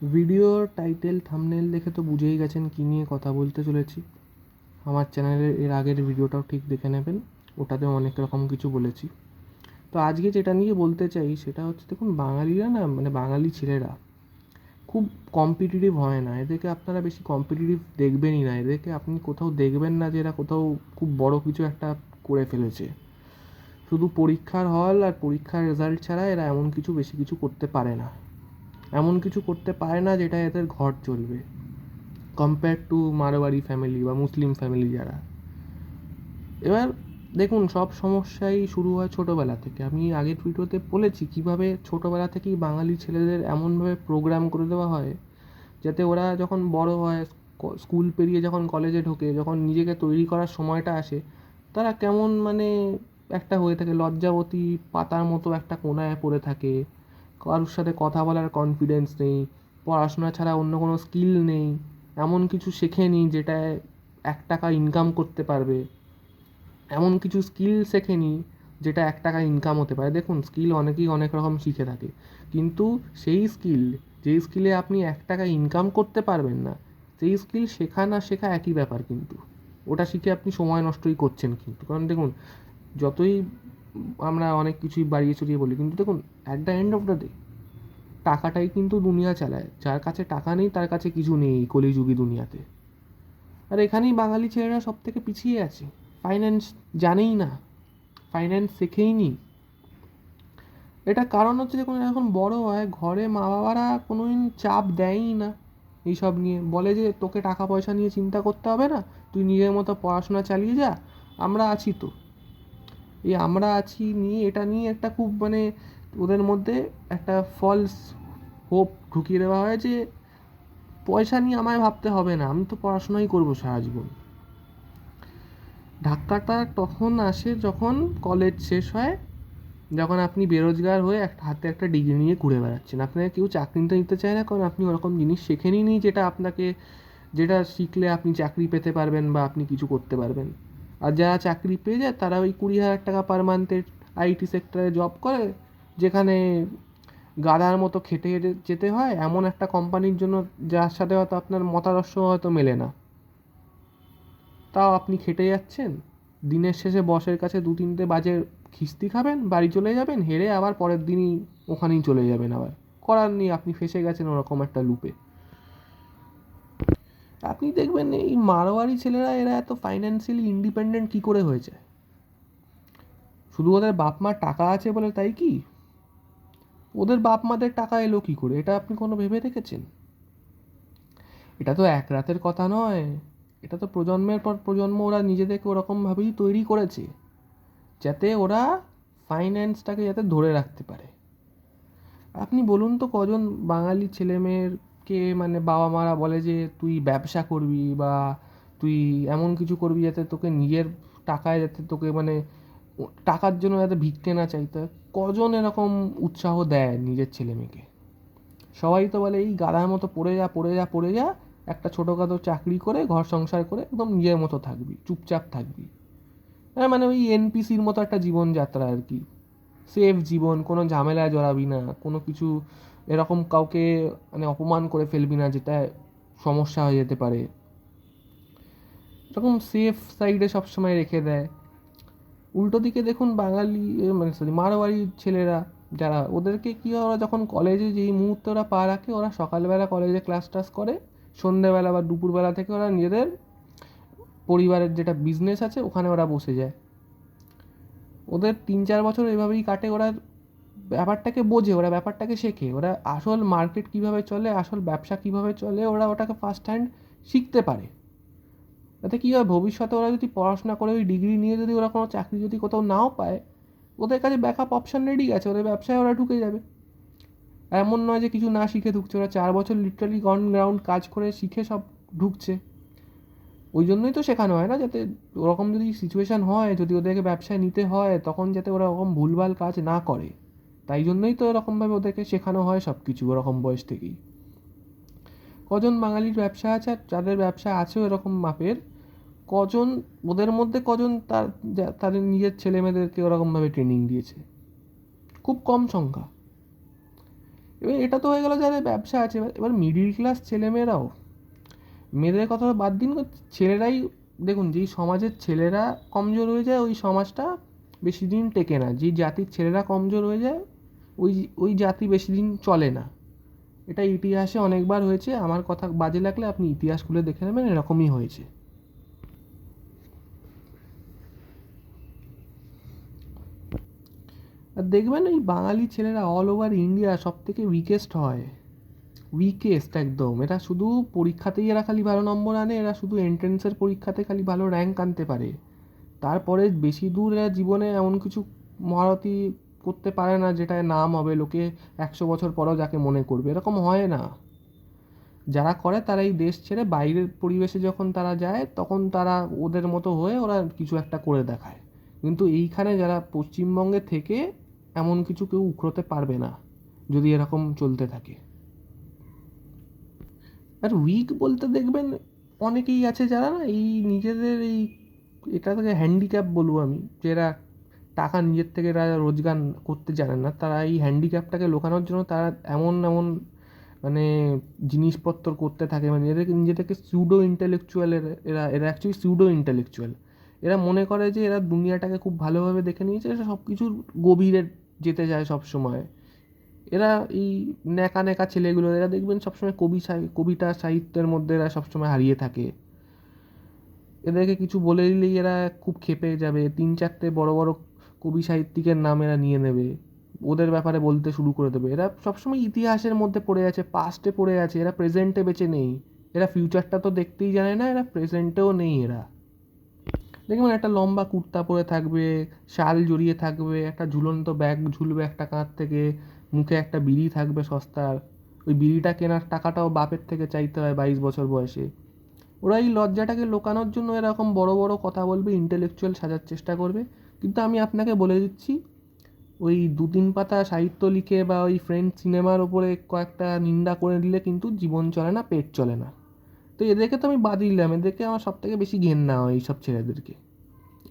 ভিডিওর title thumbnail দেখে তো বুঝেই গেছেন কী নিয়ে কথা বলতে চলেছি। আমার চ্যানেলের এর আগের ভিডিওটাও ঠিক দেখে নেবেন, ওটাতেও অনেক রকম কিছু বলেছি। তো আজকে যেটা নিয়ে বলতে চাই সেটা হচ্ছে, দেখুন বাঙালিরা না, মানে বাঙালি ছেলেরা খুব কম্পিটিটিভ হয় না। এদেরকে আপনারা বেশি কম্পিটিটিভ দেখবেনই না। এদেরকে আপনি কোথাও দেখবেন না যে এরা কোথাও খুব বড় কিছু একটা করে ফেলেছে। শুধু পরীক্ষার হল আর পরীক্ষার রেজাল্ট ছাড়া এরা এমন কিছু বেশি কিছু করতে পারে না। এমন কিছু করতে পারে না যেটা এদের ঘর চলবে, কম্পেয়ার টু মারোয়ারি ফ্যামিলি বা মুসলিম ফ্যামিলি যারা। এবার দেখুন, সব সমস্যাই শুরু হয় ছোটোবেলা থেকে। আমি আগের ভিডিওতে বলেছি কীভাবে ছোটোবেলা থেকেই বাঙালি ছেলেদের এমনভাবে প্রোগ্রাম করে দেওয়া হয় যাতে ওরা যখন বড় হয়, স্কুল পেরিয়ে যখন কলেজে ঢোকে, যখন নিজেকে তৈরি করার সময়টা আসে, তারা কেমন মানে একটা হয়ে থাকে, লজ্জাবতী পাতার মতো একটা কোণায় পড়ে থাকে। কারোর সাথে কথা বলার কনফিডেন্স নেই, পড়াশোনা ছাড়া অন্য কোনো স্কিল নেই, এমন কিছু শেখেনি যেটায় 1 টাকা ইনকাম করতে পারবে, এমন কিছু স্কিল শেখেনি যেটা 1 টাকা ইনকাম হতে পারে। দেখুন, স্কিল অনেকেই অনেক রকম শিখে থাকে, কিন্তু সেই স্কিল, যেই স্কিলে আপনি 1 টাকা ইনকাম করতে পারবেন না, সেই স্কিল শেখা না শেখা একই ব্যাপার। কিন্তু ওটা শিখে আপনি সময় নষ্টই করছেন। কিন্তু কারণ দেখুন, যতই আমরা অনেক কিছুই বাড়িয়ে চড়িয়ে বলি, কিন্তু দেখুন, at the end of the day টাকাটাই কিন্তু দুনিয়া চালায়। যার কাছে টাকা নেই তার কাছে কিছু নেই কলিযুগী দুনিয়াতে। আর এখানেই বাঙালি ছেলেরা সব থেকে পিছিয়ে আছে। ফাইন্যান্স জানেই না, ফাইন্যান্স শেখেই নি। এটা কারণ হচ্ছে, দেখুন এখন বড় হয়, ঘরে মা বাবারা কোনোদিন চাপ দেয়ই না এইসব নিয়ে। বলে যে তোকে টাকা পয়সা নিয়ে চিন্তা করতে হবে না, তুই নিজের মতো পড়াশোনা চালিয়ে যা, আমরা আছি তো। এই আমরা আছি নিয়ে, এটা নিয়ে একটা খুব মানে ওদের মধ্যে একটা ফলস হোপ ঢুকিয়ে দেওয়া হয় যে পয়সা নিয়ে আমায় ভাবতে হবে না, আমি তো পড়াশোনাই করবো সারা জীবন। ধাক্কাটা তখন আসে যখন কলেজ শেষ হয়, যখন আপনি বেরোজগার হয়ে হাতে একটা ডিগ্রি নিয়ে ঘুরে বেড়াচ্ছেন। আপনাকে কেউ চাকরি নিতে চায় না, কারণ আপনি ওরকম জিনিস শেখেনই নি যেটা শিখলে আপনি চাকরি পেতে পারবেন বা আপনি কিছু করতে পারবেন। আর যারা চাকরি পেয়ে যায় তারা ওই 20,000 টাকা পার মান্থের আইটি সেক্টরে জব করে, যেখানে গাধার মতো খেটে যেতে হয় এমন একটা কোম্পানির জন্য যার সাথে হয়তো আপনার মতাদর্শ হয়তো মেলে না। তাও আপনি খেটে যাচ্ছেন, দিনের শেষে বসের কাছে 2-3 বাজে খিস্তি খাবেন, বাড়ি চলে যাবেন, হেরে আবার পরের দিনই ওখানেই চলে যাবেন। আবার করার নেই, আপনি ফেঁসে গেছেন ওরকম একটা লুপে। আপনি দেখবেন এই মারোয়ারি ছেলেরা এরা এত ফাইন্যান্সিয়ালি ইন্ডিপেন্ডেন্ট কী করে হয়েছে? শুধু ওদের বাপ মার টাকা আছে বলে তাই কি? ওদের বাপ মাদের টাকা এলো কী করে, এটা আপনি কোনো ভেবে দেখেছেন? এটা তো এক রাতের কথা নয়, এটা তো প্রজন্মের পর প্রজন্ম ওরা নিজেদেরকে ওরকমভাবেই তৈরি করেছে যাতে ওরা ফাইন্যান্সটাকে যাতে ধরে রাখতে পারে। আপনি বলুন তো, কজন বাঙালি ছেলেমেয়েরকে মানে বাবা মারা বলে যে তুই ব্যবসা করবি বা তুই এমন কিছু করবি যাতে তোকে নিজের টাকায়, যাতে তোকে মানে টাকার জন্য যাতে ভিক্ষে না চাইতে হয়। কজন এরকম উৎসাহ দেয় নিজের ছেলে মেয়েকে? সবাই তো বলে এই গাধার মতো পড়ে যা পড়ে যা পড়ে যা, একটা ছোটোখাটো চাকরি করে ঘর সংসার করে একদম নিজের মতো থাকবি, চুপচাপ থাকবি। হ্যাঁ, মানে ওই এনপিসির মতো একটা জীবনযাত্রা আর কি। সেফ জীবন, কোনো ঝামেলায় জড়াবি না, কোনো কিছু এরকম কাউকে মানে অপমান করে ফেলবি না যেটা সমস্যা হয়ে যেতে পারে, এরকম সেফ সাইডে সবসময় রেখে দেয়। উল্টো দিকে দেখুন বাঙালি মানে সরি মারোয়াড়ির ছেলেরা যারা, ওদেরকে কী হয়, ওরা যখন কলেজে যেই মুহূর্তে ওরা পা রাখে, ওরা সকালবেলা কলেজে ক্লাস টাস করে, সন্ধ্যেবেলা বা দুপুরবেলা থেকে ওরা নিজেদের পরিবারের যেটা বিজনেস আছে ওখানে ওরা বসে যায়। ওদের 3-4 বছর এভাবেই কাটে। ওরা ব্যাপারটাকে বোঝে, ওরা ব্যাপারটাকে শেখে, ওরা আসল মার্কেট কীভাবে চলে, আসল ব্যবসা কীভাবে চলে, ওরা ওটাকে ফার্স্ট হ্যান্ড শিখতে পারে। তাতে কী হয়, ভবিষ্যতে ওরা যদি পড়াশোনা করে ওই ডিগ্রি নিয়ে যদি ওরা কোনো চাকরি যদি কোথাও নাও পায়, ওদের কাছে ব্যাকআপ অপশান রেডি আছে, ওদের ব্যবসায় ওরা ঢুকে যাবে। এমন নয় যে কিছু না শিখে ঢুকছে, ওরা 4 বছর লিটারালি অন গ্রাউন্ড কাজ করে শিখে সব ঢুকছে। ওই জন্যই তো শেখানো হয় না, যাতে ওরকম যদি সিচুয়েশান হয়, যদি ওদেরকে ব্যবসায় নিতে হয়, তখন যাতে ওরা ওরকম ভুলভাল কাজ না করে। তাই জন্যই তো এরকমভাবে ওদেরকে শেখানো হয় সব কিছু ওরকম বয়স থেকেই। কজন বাঙালির ব্যবসা আছে, আর যাদের ব্যবসা আছেও এরকম মাপের, কজন ওদের মধ্যে কজন তাদের নিজের ছেলে মেয়েদেরকে ওরকমভাবে ট্রেনিং দিয়েছে? খুব কম সংখ্যা। এবার এটা তো হয়ে গেল যাদের ব্যবসা আছে। এবার মিডিল ক্লাস ছেলেমেয়েরাও, মেয়েদের কথা বাদ দিন, ছেলেরাই দেখুন, যেই সমাজের ছেলেরা কমজোর হয়ে যায় ওই সমাজটা বেশি দিন টেকে না। যেই জাতির ছেলেরা কমজোর হয়ে যায় ওই ওই জাতি বেশি দিন চলে না। এটা ইতিহাসে অনেকবার হয়েছে। আমার কথা বাজে লাগলে আপনি ইতিহাস খুলে দেখে নেবেন, এরকমই হয়েছে। আর দেখবেন এই বাঙালি ছেলেরা অল ওভার ইন্ডিয়া সব থেকে উইকেস্ট হয়, উইকেস্ট একদম। এরা শুধু পরীক্ষাতেই এরা খালি ভালো নম্বর আনে, এরা শুধু এন্ট্রেন্সের পরীক্ষাতে খালি ভালো র্যাঙ্ক আনতে পারে। তারপরে বেশি দূর এরা জীবনে এমন কিছু মহারথী করতে পারে না যেটায় নাম হবে, লোকে 100 বছর পরেও যাকে মনে করবে, এরকম হয় না। যারা করে তারা এই দেশ ছেড়ে বাইরের পরিবেশে যখন তারা যায় তখন তারা ওদের মতো হয়ে ওরা কিছু একটা করে দেখায়। কিন্তু এইখানে যারা পশ্চিমবঙ্গে থেকে এমন কিছু কেউ উখড়োতে পারবে না যদি এরকম চলতে থাকে। আর উইক বলতে দেখবেন অনেকেই আছে যারা না এই নিজেদের এই এটা থেকে হ্যান্ডিক্যাপ বলবো আমি, যারা টাকা নিজের থেকে এরা রোজগার করতে জানেন না, তারা এই হ্যান্ডিক্যাপটাকে লুকানোর জন্য তারা এমন এমন মানে জিনিসপত্র করতে থাকে, মানে এদেরকে নিজেদেরকে সিউডো ইন্টেলেকচুয়াল, এরা এরা অ্যাকচুয়ালি সিউডো ইন্টেলেকচুয়াল। এরা মনে করে যে এরা দুনিয়াটাকে খুব ভালোভাবে দেখে নিয়েছে, এরা সব কিছুর গভীরে যেতে চায় সব সময়। এরা এই ন্যাকা ন্যাকা ছেলেগুলো, এরা দেখবেন সবসময় কবিতা সাহিত্যের মধ্যে এরা সবসময় হারিয়ে থাকে। এদেরকে কিছু বলে দিলেই এরা খুব ক্ষেপে যাবে, 3-4টে বড় বড় কবি সাহিত্যিকের নাম এরা নিয়ে নেবে, ওদের ব্যাপারে বলতে শুরু করে দেবে। এরা সবসময় ইতিহাসের মধ্যে পড়ে আছে, পাস্টে পড়ে আছে, এরা প্রেজেন্টে বেঁচে নেই। এরা ফিউচারটা তো দেখতেই জানে না, এরা প্রেজেন্টেও নেই। এরা দেখবেন একটা লম্বা কুর্তা পরে থাকবে, শাল জড়িয়ে থাকবে, একটা ঝুলন্ত ব্যাগ ঝুলবে একটা কাঁধ থেকে, মুখে একটা বিড়ি থাকবে সস্তার, ওই বিড়িটা কেনার টাকাটাও বাপের থেকে চাইতে হয় 22 বছর বয়সে। ওরা এই লজ্জাটাকে লোকানোর জন্য এরকম বড় বড় কথা বলবে, ইন্টেলেকচুয়াল সাজার চেষ্টা করবে। কিন্তু আমি আপনাকে বলে দিচ্ছি, ওই 2-3 পাতা সাহিত্য লিখে বা ওই ফ্রেঞ্চ সিনেমার ওপরে কয়েকটা নিন্দা করে দিলে কিন্তু জীবন চলে না, পেট চলে না। তো এদেরকে তো আমি বাদ দিলাম, এদেরকে আমার সব থেকে বেশি ঘেন্না হয় এইসব ছেলেদেরকে।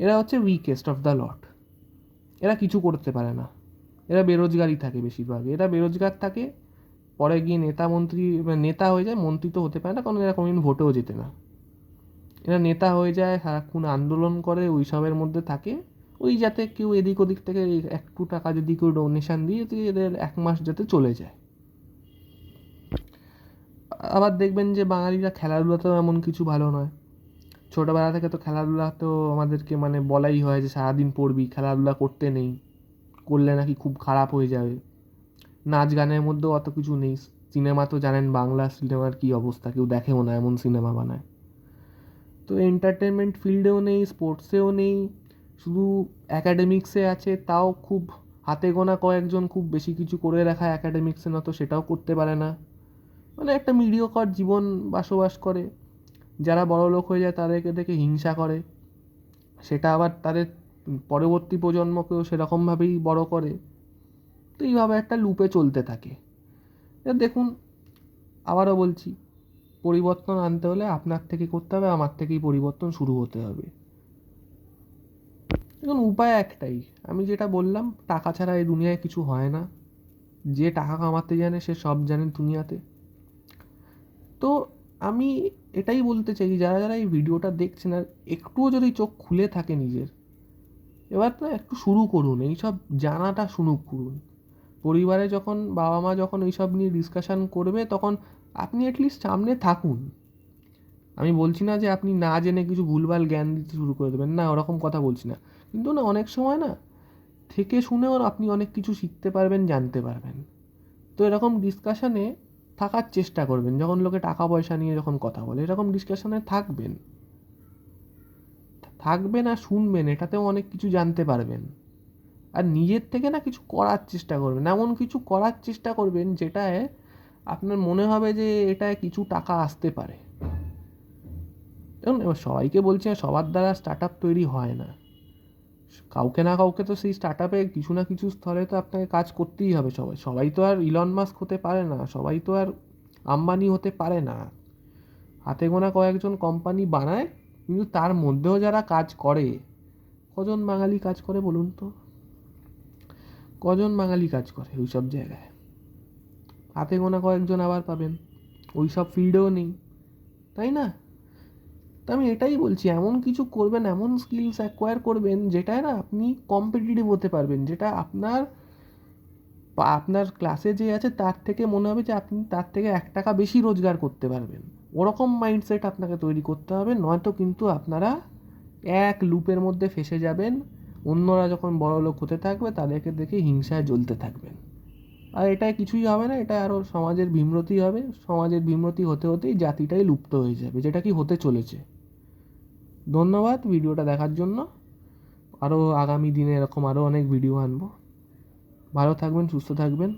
এরা হচ্ছে উইকেস্ট অফ দ্য লট। এরা কিছু করতে পারে না, এরা বেরোজগারই থাকে বেশিরভাগ। এরা বেরোজগার থাকে, পরে গিয়ে নেতা মন্ত্রী নেতা হয়ে যায়, মন্ত্রী তো হতে পারে না কারণ এরা কোনোদিন ভোটেও যেতে না। এরা নেতা হয়ে যায়, সারাক্ষণ আন্দোলন করে, ওই সবের মধ্যে থাকে, ওই যাতে কেউ এদিক ওদিক থেকে একটু টাকা যদি কেউ ডোনেশন দিয়ে এদের 1 মাস যাতে চলে যায়। আবার দেখবেন যে বাঙালিরা খেলাধুলাতেও এমন কিছু ভালো নয়। ছোটোবেলা থেকে তো খেলাধুলাতেও আমাদেরকে মানে বলাই হয় যে সারাদিন পড়বি, খেলাধুলা করতে নেই, করলে নাকি খুব খারাপ হয়ে যাবে। নাচ গানের মধ্যেও অত কিছু নেই। সিনেমা তো জানেন বাংলা সিনেমার কী অবস্থা, কেউ দেখেও না, এমন সিনেমা বানায়। তো এন্টারটেনমেন্ট ফিল্ডেও নেই, স্পোর্টসেও নেই, শুধু অ্যাকাডেমিক্সে আছে, তাও খুব হাতে গোনা কয়েকজন খুব বেশি কিছু করে রাখা অ্যাকাডেমিক্সে, না তো সেটাও করতে পারে না। মানে একটা মিডিওকর জীবন বসবাস করে। যারা বড়লোক হয়ে যায় তাদেরকে দেখে হিংসা করে, সেটা আবার তাদের পরবর্তী প্রজন্মকেও সেরকমভাবেই বড় করে। তো এইভাবে একটা লুপে চলতে থাকে। এবার দেখুন, আবারও বলছি, পরিবর্তন আনতে হলে আপনার থেকে করতে হবে, আমার থেকেই পরিবর্তন শুরু হতে হবে। এখন উপায় একটাই, আমি যেটা বললাম, টাকা ছাড়া এই দুনিয়ায় কিছু হয় না। যে টাকা কামাতে জানে সে সব জানে দুনিয়াতে। তো আমি এটাই বলতে চাই, যারা যারা এই ভিডিওটা দেখছেন আর একটুও যদি চোখ খুলে থাকে নিজের, এবার তো একটু শুরু করুন, এইসব জানাটা শুরু করুন। পরিবারে যখন বাবা মা যখন এইসব নিয়ে ডিসকাশান করবে তখন আপনি অ্যাটলিস্ট সামনে থাকুন। আমি বলছি না যে আপনি না জেনে কিছু ভুলভাল জ্ঞান দিতে শুরু করে দেবেন, না ওরকম কথা বলছি না। কিন্তু না, অনেক সময় না থেকে শুনেও আপনি অনেক কিছু শিখতে পারবেন, জানতে পারবেন। তো এরকম ডিসকাশানে থাকার চেষ্টা করবেন। যখন লোকে টাকা পয়সা নিয়ে যখন কথা বলে এরকম ডিসকাশানে থাকবেন, থাকবেন আর শুনবেন, এটাতেও অনেক কিছু জানতে পারবেন। আর নিজের থেকে না কিছু করার চেষ্টা করবেন, এমন কিছু করার চেষ্টা করবেন যেটায় আপনার মনে হবে যে এটায় কিছু টাকা আসতে পারে। দেখুন, এবার সবাইকে বলছি না, সবার দ্বারা স্টার্ট আপ তৈরি হয় না। কাউকে না কাউকে তো সেই স্টার্ট আপে কিছু না কিছু স্থলে তো আপনাকে কাজ করতেই হবে। সবাই সবাই তো আর ইলন মাস্ক হতে পারে না, সবাই তো আর আম্বানি হতে পারে না। হাতে গোনা কয়েকজন কোম্পানি বানায়, কিন্তু তার মধ্যেও যারা কাজ করে, কজন বাঙালি কাজ করে বলুন তো? কজন বাঙালি কাজ করে ওই সব জায়গায়? হাতে গোনা কয়েকজন আবার পাবেন, ওই সব ফিল্ডেও নেই, তাই না? তো আমি এটাই বলছি, এমন কিছু করবেন, এমন স্কিলস অ্যাকোয়ার করবেন যেটায় না আপনি কম্পিটিটিভ হতে পারবেন, যেটা আপনার ক্লাসে যে আছে তার থেকে মনে হবে যে আপনি তার থেকে 1 টাকা বেশি রোজগার করতে পারবেন। ওরকম মাইন্ডসেট আপনাকে তৈরি করতে হবে, নয়তো কিন্তু আপনারা এক লুপের মধ্যে ফেঁসে যাবেন। অন্যরা যখন বড়লোক হতে থাকবে তাদেরকে দেখে হিংসায় জ্বলতে থাকবেন, আর এটাই কিছুই হবে না, এটা আরও সমাজের বিমূর্তি হবে। সমাজের বিমূর্তি হতে হতেই জাতিটাই লুপ্ত হয়ে যাবে, যেটা কি হতে চলেছে। ধন্যবাদ ভিডিওটা দেখার জন্য। আরও আগামী দিনে এরকম আরও অনেক ভিডিও আনবো। ভালো থাকবেন, সুস্থ থাকবেন।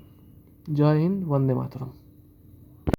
জয় হিন্দ, বন্দে মাতরম।